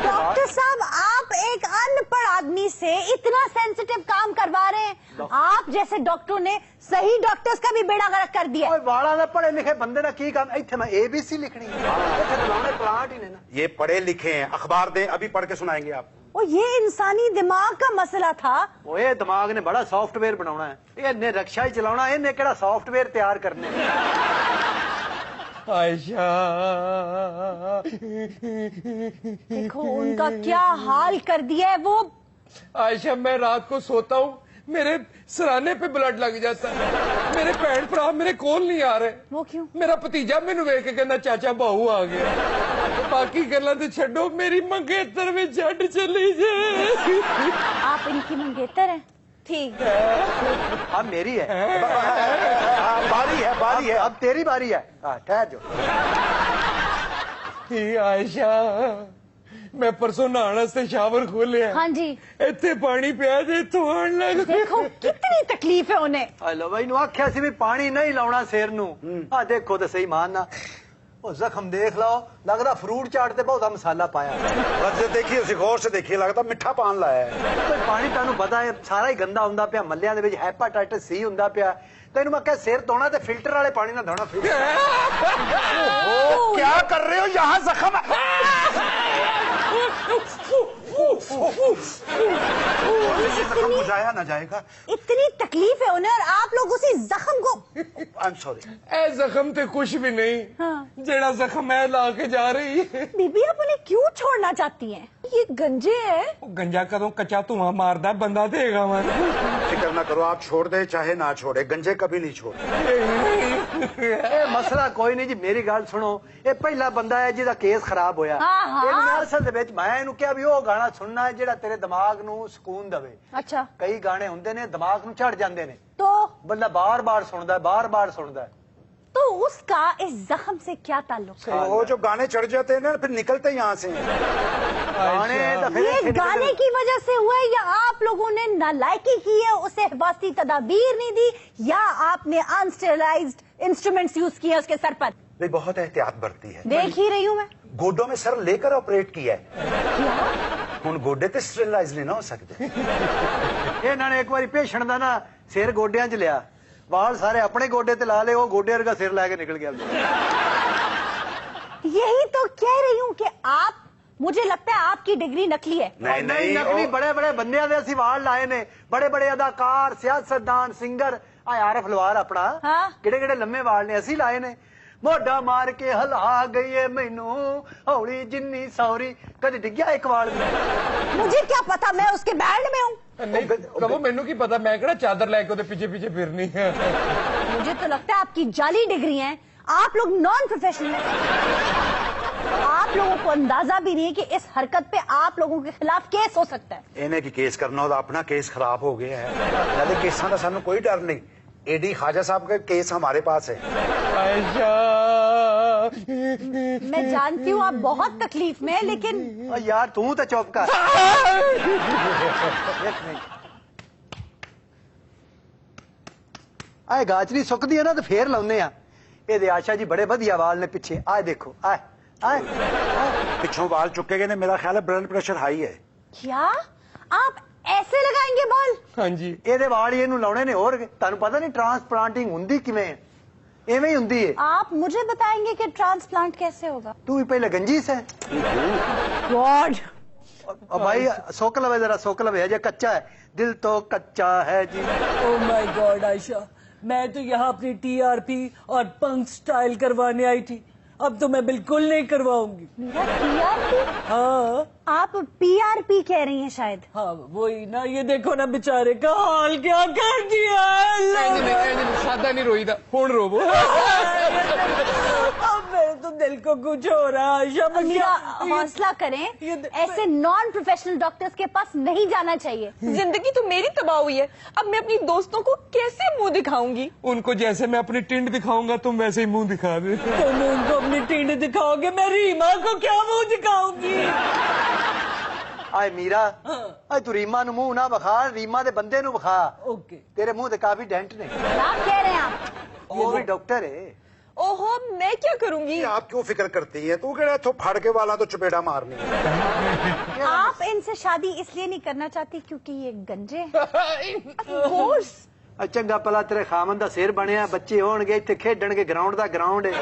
डॉक्टर साहब, आप एक अनपढ़ आदमी से इतना सेंसिटिव काम करवा रहे हैं। आप जैसे डॉक्टरों ने सही डॉक्टर्स का भी बेड़ा गर्क कर दिया। वाला दा पढ़े लिखे बंदे ना की काम, इत्थे मैं ABC लिखनी है, इत्थे बुलाने प्लांट ही ने ना। ये पढ़े लिखे हैं, अखबार दें, अभी पढ़ के सुनाएंगे आप। वो ये इंसानी दिमाग का मसला था। वो ये दिमाग ने बड़ा सॉफ्टवेयर बनाना है, इन्हें रक्षा ही चलाना, इन्हें केड़ा सॉफ्टवेयर तैयार करने। आयशा, देखो उनका क्या हाल कर दिया है वो। आयशा, मैं रात को सोता हूँ, मेरे सराने पे ब्लड लग जाता है, मेरे भैन भरा मेरे कोल नहीं आ रहे। वो क्यों? मेरा भतीजा मैनू वेख के कहना चाचा बहू आ गया। बाकी गल्लां ते छड्डो, मेरी मंगेतर में छड्ड चली जे। आप इनकी मंगेतर हैं? ठीक है, अब मेरी है, बारी है, बारी है, अब तेरी बारी है। ठहर जो। आयशा, मैं परसों नहाने से शावर खोले। हाँ जी, इत्थे पानी पिया जे, इत्थों आन लग। देखो कितनी तकलीफ है उन्हें। हेलो भाई नु आख्या सी भी पानी नहीं लाउना सिर नु। देखो तो सही मानना, ਉਹ ਜ਼ਖਮ ਦੇਖ ਲਓ, ਲੱਗਦਾ ਫਰੂਟ ਚਾਟ ਤੇ ਬਹੁਤਾ ਮਸਾਲਾ ਪਾਇਆ। वजह देखिए उसी गौर से देखिए, लगता मिठा पान लाया है। ਕੋਈ ਪਾਣੀ ਤੁਹਾਨੂੰ ਪਤਾ ਹੈ ਸਾਰਾ ਹੀ ਗੰਦਾ ਹੁੰਦਾ ਪਿਆ, ਮੱਲਿਆਂ ਦੇ ਵਿੱਚ ਹੈਪਾਟਾਈਟਸ ਸੀ ਹੁੰਦਾ ਪਿਆ। ਤੈਨੂੰ ਮੈਂ ਕਿਹਾ ਸਿਰ ਧੋਣਾ ਤੇ ਫਿਲਟਰ ਵਾਲੇ ਪਾਣੀ ਨਾਲ ਧੋਣਾ। ओ, क्या कर रहे हो? यहाँ जख्म जख्म बुझाया ना जाएगा। इतनी तकलीफ है उन्हें और आप लोग उसी जख्म को। I am sorry. ए जख्म ते कुछ भी नहीं, जेड़ा जख्म मैं ला के जा रही है। बीबी आप उन्हें क्यों छोड़ना चाहती हैं? ये गंजे है। गंजा कदों कच्चा धुआं मारदा बंदा देगा मन। फिक्र ना करो, आप छोड़ दे चाहे ना छोड़े, गंजे कभी नहीं छोड़े। ਇਹ ਮਸਲਾ ਕੋਈ ਨਹੀਂ ਜੀ, ਮੇਰੀ ਗੱਲ ਸੁਣੋ। ਇਹ ਪਹਿਲਾ ਬੰਦਾ ਹੈ ਜਿਹਦਾ ਕੇਸ ਖਰਾਬ ਹੋਇਆ। ਇਹਨੂੰ ਅਸਲ ਦੇ ਵਿੱਚ ਮੈਂ ਇਹਨੂੰ ਕਿਹਾ ਵੀ ਉਹ ਗਾਣਾ ਸੁਣਨਾ ਹੈ ਜਿਹੜਾ ਤੇਰੇ ਦਿਮਾਗ ਨੂੰ ਸਕੂਨ ਦੇਵੇ। अच्छा ਕਈ ਗਾਣੇ ਹੁੰਦੇ ਨੇ ਦਿਮਾਗ ਨੂੰ ਝੜ ਜਾਂਦੇ ਨੇ, तो ਬੰਦਾ ਬਾਰ-ਬਾਰ ਸੁਣਦਾ, ਬਾਰ-ਬਾਰ ਸੁਣਦਾ। तो उसका इस जख्म से क्या ताल्लुक? वो जो गाने चढ़ जाते हैं ना फिर निकलते यहाँ से हैं। गाने तो फिर ये गाने की वजह से हुआ है या आप लोगों ने नालायकी की है, उसे हिफाजती तदाबीर नहीं दी, या आपने अनस्टेरलाइज्ड इंस्ट्रूमेंट्स यूज किए उसके सर पर? वे बहुत एहतियात बरती है। देख ही रही हूँ मैं। गोडों में सर लेकर ऑपरेट किया है। ਹੁਣ ਗੋਡੇ ਤੇ ਸਟਰਲਾਈਜ਼ ਨਹੀਂ ਨਾ ਹੋ ਸਕਦੇ। ਇਹਨਾਂ ਨੇ ਇੱਕ ਵਾਰੀ ਪੇਸ਼ੈਂਟ ਦਾ ਨਾ ਸਿਰ ਗੋਡਿਆਂ 'ਚ ਲਿਆ, ਵਾਲ ਸਾਰੇ ਆਪਣੇ ਗੋਡੇ ਤੇ ਲਾ ਲਏ, ਉਹ ਗੋਡੇ ਵਰਗਾ ਸਿਰ ਲੈ ਕੇ ਨਿਕਲ ਗਿਆ। यही तो कह रही हूँ कि आप, मुझे लगता है आपकी डिग्री नकली है। नहीं नहीं, ਨਕਲੀ ਬੜੇ ਬੜੇ ਬੰਦਿਆਂ ਦੇ ਅਸੀਂ ਵਾਲ ਲਾਏ ਨੇ, ਬੜੇ ਬੜੇ ਅਦਾਕਾਰ, ਸਿਆਸਤਦਾਨ, ਸਿੰਗਰ। ਆ ਆਰਫ ਲਵਾਰ ਆਪਣਾ ਕਿਹੜੇ ਕਿਹੜੇ ਲੰਮੇ ਵਾਲ ਨੇ ਅਸੀਂ ਲਾਏ ਨੇ। ਮੋਢਾ ਮਾਰ ਕੇ ਹਲਾ ਗਈ ਏ ਮੈਨੂੰ ਹੌਲੀ ਜਿੰਨੀ ਸੌਰੀ, ਕਦੇ ਡਿੱਗਿਆ ਇੱਕ ਵਾਲ ਵੀ। मुझे क्या पता, मैं उसके बैंड में हूँ। नहीं प्रभु मैनू की पता, मैं केड़ा चादर लेके ओदे पीछे पीछे फिरनी है। मुझे तो लगता है आपकी जाली डिग्री हैं, आप लोग नॉन प्रोफेशनल हैं। आप लोगों को अंदाजा भी नहीं है कि इस हरकत पे आप लोगों के खिलाफ केस हो सकता है। ਇਹਨੇ ਕੀ ਕੇਸ ਕਰਨਾ, ਉਹਦਾ ਆਪਣਾ ਕੇਸ ਖਰਾਬ ਹੋ ਗਿਆ ਹੈ। ਨਾਲੇ ਕੇਸਾਂ ਦਾ ਸਾਨੂੰ ਕੋਈ ਡਰ ਨਹੀਂ। एडी ख्वाजा साहब का केस हमारे पास है। आयशा मैं जानती हूँ आप बहुत तकलीफ में हैं, लेकिन ਓ ਯਾਰ ਤੂੰ ਤਾਂ ਚੁੱਪ ਕਰ। ਆਏ ਗਾਜਰੀ ਸੁੱਕਦੀ ਹੈ ਨਾ ਤੇ ਫੇਰ ਲਾਉਨੇ ਆ। ਇਹਦੇ ਆਸ਼ਾ ਜੀ ਬੜੇ ਵਧੀਆ ਵਾਲ ਨੇ ਪਿੱਛੇ, ਆਏ ਦੇਖੋ, ਆਏ ਆਏ। पिछों बाल चुके गए ने, मेरा ख्याल है ब्लड प्रेशर हाई है। क्या आप ऐसे लगाएंगे बाल? हाँ जी, ਇਹਦੇ ਵਾਲ ਹੀ ਇਹਨੂੰ ਲਾਉਣੇ ਨੇ। ਹੋਰ ਤੁਹਾਨੂੰ ਪਤਾ ਨਹੀਂ ਟ੍ਰਾਂਸਪਲਾਂਟਿੰਗ ਹੁੰਦੀ ਕਿਵੇਂ ਹੈ? ਐਵੇਂ ਹੀ ਹੁੰਦੀ ਹੈ। आप मुझे बताएंगे कि ट्रांसप्लांट कैसे होगा? ਤੂੰ ਵੀ ਪਹਿਲੇ ਗੰਜੀ ਸੈਂ। गॉड, और भाई सोक लवे, जरा सोक लवे, अजय कच्चा है, दिल तो कच्चा है जी। ओ माय गॉड आयशा, मैं तो यहाँ अपनी टीआरपी और पंक स्टाइल करवाने आई थी, अब तो मैं बिल्कुल नहीं करवाऊंगी। मेरा पीआरपी? हाँ आप पीआरपी कह रही हैं शायद। हाँ वही ना, ये देखो ना बेचारे का हाल क्या कर दिया है। सादा नहीं रोईदा, हुण रोवो। अब मेरे तो दिल को कुछ हो रहा है आयशा। मैं मेरा क्या- हौसला करें, ऐसे नॉन प्रोफेशनल डॉक्टर्स के पास नहीं जाना चाहिए। जिंदगी तो मेरी तबाह हुई है, अब मैं अपनी दोस्तों को कैसे मुंह दिखाऊंगी? उनको जैसे मैं अपनी टिंड दिखाऊंगा तुम वैसे ही मुंह दिखा दे। तुम उनको अपनी टींड दिखाओगे, मैं रीमा को क्या मुंह दिखाऊंगी? आए मीरा, आए तू रीमा नु मुंह ना विखा, रीमा दे बंदे नु विखा। ओके। तेरे मुंह ते काफी डेंट ने। क्या कह रहे हैं आप? वो भी डॉक्टर है। ओहो, मैं क्या करूंगी? आप क्यों फिक्र करती है? तू कहड़ा इथों फड़ के वाला तो चपेड़ा मारनी है। आप इनसे शादी इसलिए नहीं करना चाहती क्योंकि ये गंजे हैं? Of course। चंगा भला तेरे खामन दा सिर बनया, बच्चे होणगे, इत्थे खेडणगे, ग्राउंड दा ग्राउंड है।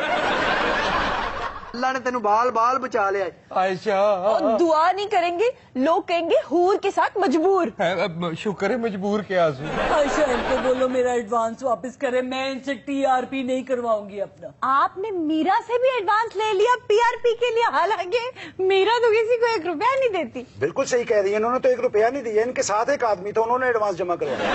अल्लाह ने तेनू बाल बाल बचा लिया। आयशा और दुआ नहीं करेंगे, लोग कहेंगे हूर के साथ मजबूर। अब शुक्र है मजबूर के आंसू। आयशा इनको बोलो मेरा एडवांस वापस करे, मैं इनसे टीआरपी नहीं करवाऊंगी अपना। आपने मीरा से भी एडवांस ले लिया पीआरपी के लिए, हालांकि मीरा तो किसी को 1 रुपया नहीं देती। बिल्कुल सही कह रही है, इन्होंने तो 1 रुपया नहीं दिया, इनके साथ एक आदमी था, उन्होंने एडवांस जमा करवाया।